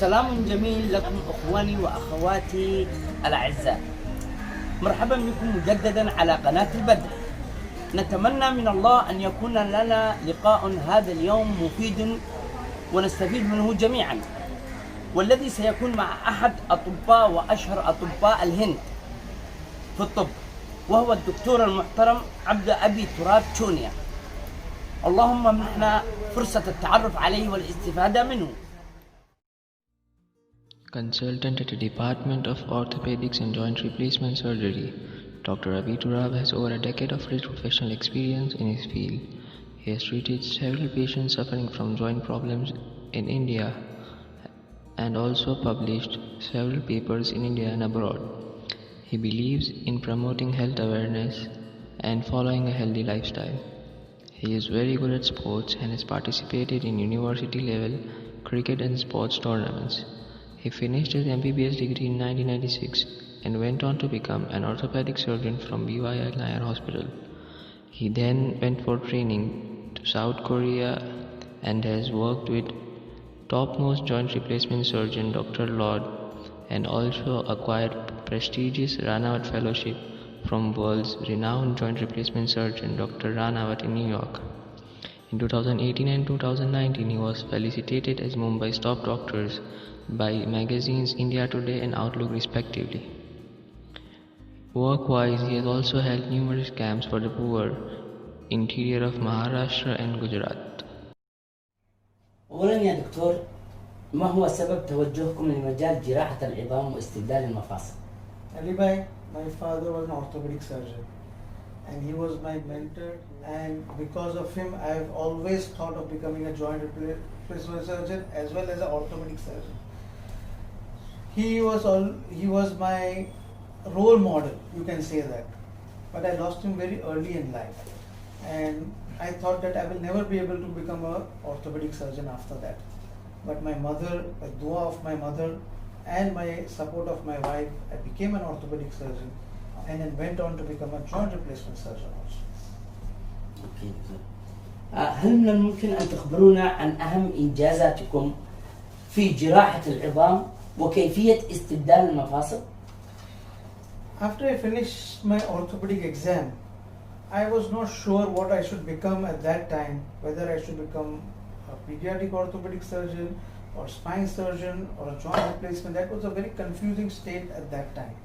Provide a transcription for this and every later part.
سلام جميل لكم أخواني وأخواتي الأعزاء. مرحبا بكم مجددا على قناة البدر. نتمنى من الله أن يكون لنا لقاء هذا اليوم مفيد ونستفيد منه جميعا، والذي سيكون مع أحد أطباء وأشهر أطباء الهند في الطب، وهو الدكتور المحترم أبي تراب تشونيا. اللهم منحنا فرصة التعرف عليه والاستفادة منه. Consultant at the Department of Orthopedics and Joint Replacement Surgery, Dr. Abi Turab has over a decade of rich professional experience in his field. He has treated several patients suffering from joint problems in India and also published several papers in India and abroad. He believes in promoting health awareness and following a healthy lifestyle. He is very good at sports and has participated in university level cricket and sports tournaments. He finished his MBBS degree in 1996 and went on to become an orthopedic surgeon from BYL Nair Hospital. He then went for training to South Korea and has worked with Topmost Joint Replacement surgeon Dr Laud, and also acquired prestigious Ranawat Fellowship from world's renowned joint replacement surgeon Dr Ranawat in New York. In 2018 and 2019, he was felicitated as Mumbai's top doctors by magazines India Today and Outlook respectively. Work-wise, he has also held numerous camps for the poor, interior of Maharashtra and Gujarat. أولا يا دكتور، ما هو سبب توجهكم لمجال جراحة العظام واستبدال المفاصل؟ Ali Bhai, my father was an orthopedic surgeon and he was my mentor, and because of him I have always thought of becoming a joint replacement surgeon as well as an orthopedic surgeon. He was my role model, you can say that, but I lost him very early in life, and I thought that I will never be able to become an orthopedic surgeon after that. But my mother, the dua of my mother and my support of my wife, I became an orthopedic surgeon and then went on to become a joint replacement surgeon also. أوكي دكتور. هل من الممكن أن تخبرونا عن أهم إنجازاتكم في جراحة العظام وكيفية استبدال المفاصل؟ After I finished my orthopedic exam, I was not sure what I should become at that time, whether I should become a pediatric orthopedic surgeon or spine surgeon or a joint replacement. That was a very confusing state at that time.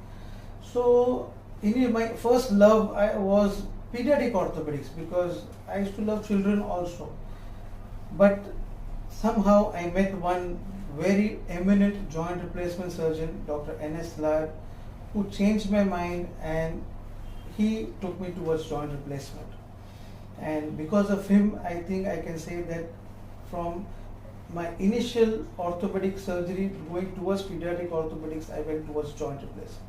So my first love was pediatric orthopedics, because I used to love children also. But somehow I met one very eminent joint replacement surgeon, Dr. Laud, who changed my mind, and he took me towards joint replacement. And because of him, I think I can say that from my initial orthopedic surgery going towards pediatric orthopedics, I went towards joint replacement.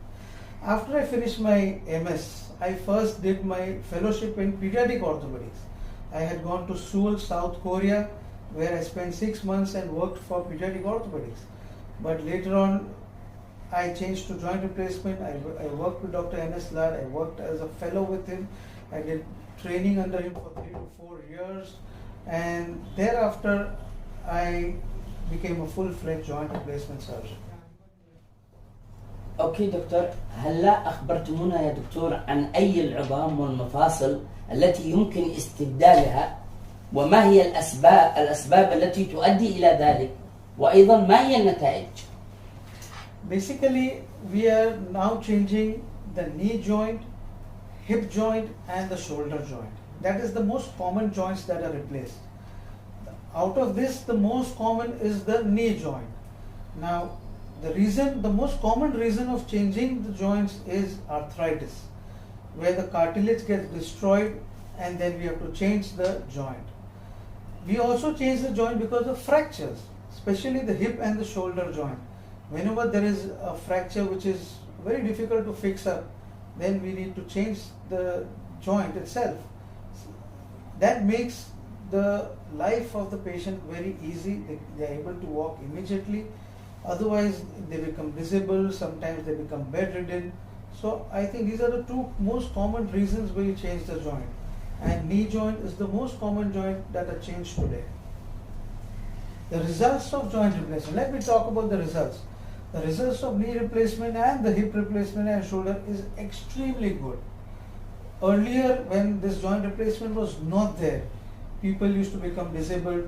After I finished my MS, I first did my fellowship in Paediatric Orthopaedics. I had gone to Seoul, South Korea, where I spent 6 months and worked for Paediatric Orthopaedics. But later on, I changed to joint replacement. I worked with Dr. Laud. I worked as a fellow with him. I did training under him for 3 to 4 years. And thereafter, I became a full-fledged joint replacement surgeon. أوكي دكتور، هلا أخبرتمونا يا دكتور عن أي العظام والمفاصل التي يمكن استبدالها، وما هي الأسباب التي تؤدي إلى ذلك، وأيضا ما هي النتائج؟ Basically, we are now changing the knee joint, hip joint and the shoulder joint. That is the most common joints that are replaced. Out of this, the most common is the knee joint. Now, the most common reason of changing the joints is arthritis, where the cartilage gets destroyed and then we have to change the joint. We also change the joint because of fractures, especially the hip and the shoulder joint. Whenever there is a fracture which is very difficult to fix up, then we need to change the joint itself. That makes the life of the patient very easy. They are able to walk immediately. Otherwise, they become disabled, sometimes they become bedridden. So I think these are the two most common reasons why you change the joint. And knee joint is the most common joint that are changed today. The results of joint replacement, let me talk about the results. The results of knee replacement and the hip replacement and shoulder is extremely good. Earlier, when this joint replacement was not there, people used to become disabled,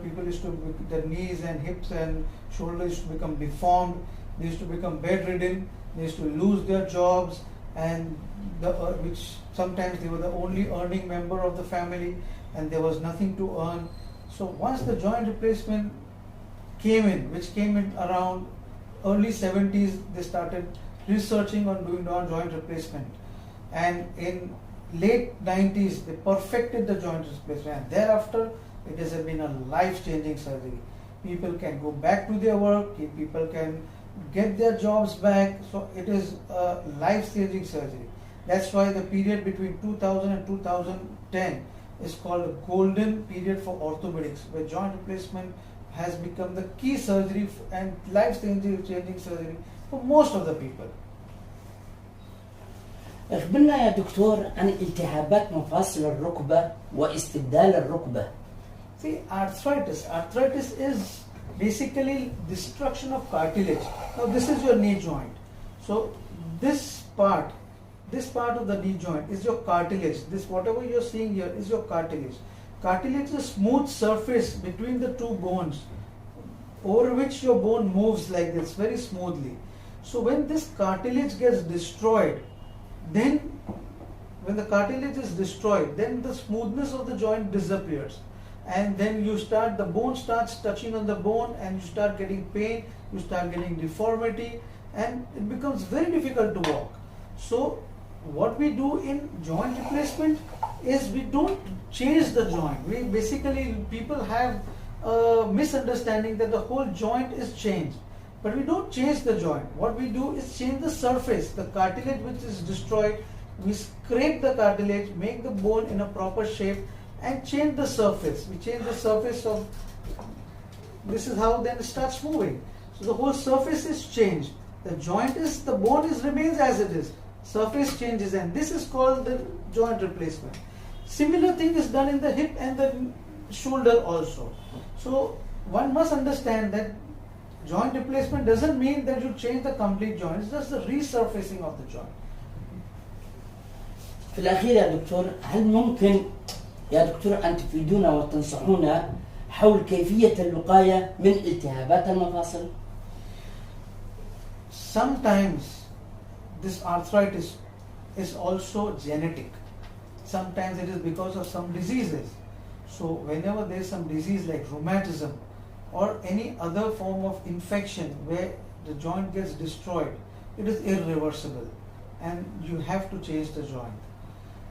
their knees and hips and shoulders used to become deformed, they used to become bedridden, they used to lose their jobs, and which sometimes they were the only earning member of the family and there was nothing to earn. So once the joint replacement came in, which came in around early 70s, they started researching on doing joint replacement, and in late 90s they perfected the joint replacement, and thereafter it has been a life-changing surgery. People can go back to their work, people can get their jobs back, so it is a life-changing surgery. That's why the period between 2000 and 2010 is called a golden period for orthopedics, where joint replacement has become the key surgery and life-changing surgery for most of the people. اخبرنا يا دكتور عن التهابات مفاصل الركبة واستبدال الركبة. See, arthritis is basically destruction of cartilage. Now this is your knee joint. So this part of the knee joint is your cartilage. This, whatever you're seeing here, is your cartilage. Cartilage is a smooth surface between the two bones over which your bone moves like this very smoothly. So when this cartilage gets destroyed, then when the cartilage is destroyed, then the smoothness of the joint disappears, and then the bone starts touching on the bone, and you start getting pain, you start getting deformity, and it becomes very difficult to walk. So what we do in joint replacement is we don't change the joint. We basically, people have a misunderstanding that the whole joint is changed, but we don't change the joint. What we do is change the surface, the cartilage which is destroyed. We scrape the cartilage, make the bone in a proper shape, and change the surface. We change the surface of, this is how then it starts moving. So the whole surface is changed. The bone remains as it is. Surface changes, and this is called the joint replacement. Similar thing is done in the hip and the shoulder also. So one must understand that joint replacement doesn't mean that you change the complete joint. It's just the resurfacing of the joint. في الأخير يا دكتور، هل ممكن يا دكتور أن تفيدونا وتنصحونا حول كيفية الوقاية من التهابات المفاصل؟ Sometimes this arthritis is also genetic. Sometimes it is because of some diseases. So whenever there is some disease like rheumatism or any other form of infection where the joint gets destroyed, it is irreversible and you have to change the joint.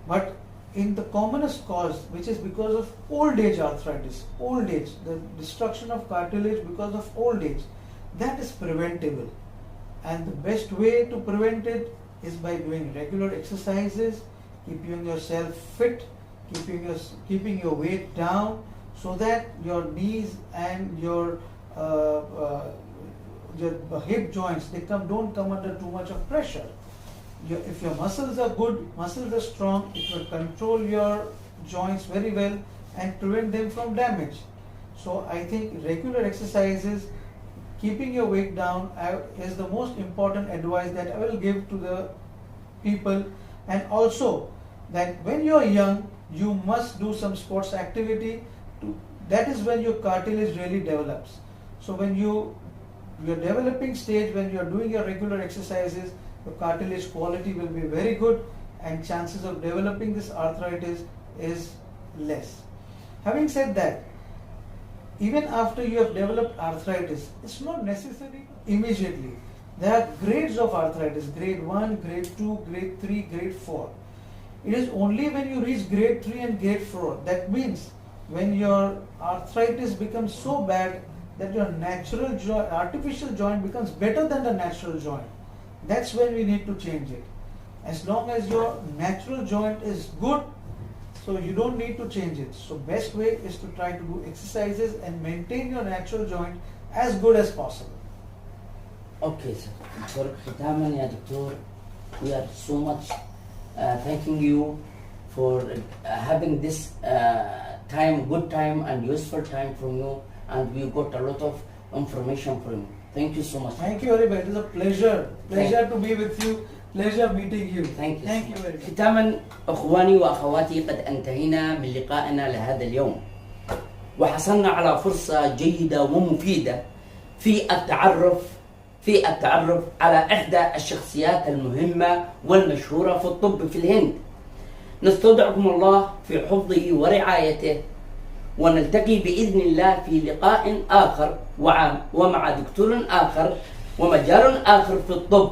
But in the commonest cause, which is because of old age arthritis, the destruction of cartilage because of old age, that is preventable. And the best way to prevent it is by doing regular exercises, keeping yourself fit, keeping your weight down, so that your knees and your hip joints don't come under too much of pressure. If your muscles are good, muscles are strong, it will control your joints very well and prevent them from damage. So I think regular exercises, keeping your weight down is the most important advice that I will give to the people. And also that when you are young, you must do some sports activity. That is when your cartilage really develops. So when your developing stage, when you are doing your regular exercises, the cartilage quality will be very good and chances of developing this arthritis is less. Having said that, even after you have developed arthritis, it's not necessary immediately. There are grades of arthritis, grade 1, grade 2, grade 3, grade 4. It is only when you reach grade 3 and grade 4, that means when your arthritis becomes so bad that your artificial joint becomes better than the natural joint. That's when we need to change it. As long as your natural joint is good, so you don't need to change it. So best way is to try to do exercises and maintain your natural joint as good as possible. Okay, sir. For ختاما يا دكتور, we are so much thanking you for having this good time and useful time from you, and we got a lot of information from you. Thank you so much. Thank you very much. It is a pleasure. Pleasure to be with you. Pleasure meeting you. Thank you. Thank you very much. ختاما اخواني واخواتي قد انتهينا من لقائنا لهذا اليوم، وحصلنا على فرصة جيدة ومفيدة في التعرف على إحدى الشخصيات المهمة والمشهورة في الطب في الهند. نستودعكم الله في حفظه ورعايته، ونلتقي بإذن الله في لقاء آخر ومع دكتور آخر ومجال آخر في الطب.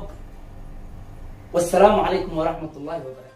والسلام عليكم ورحمة الله وبركاته.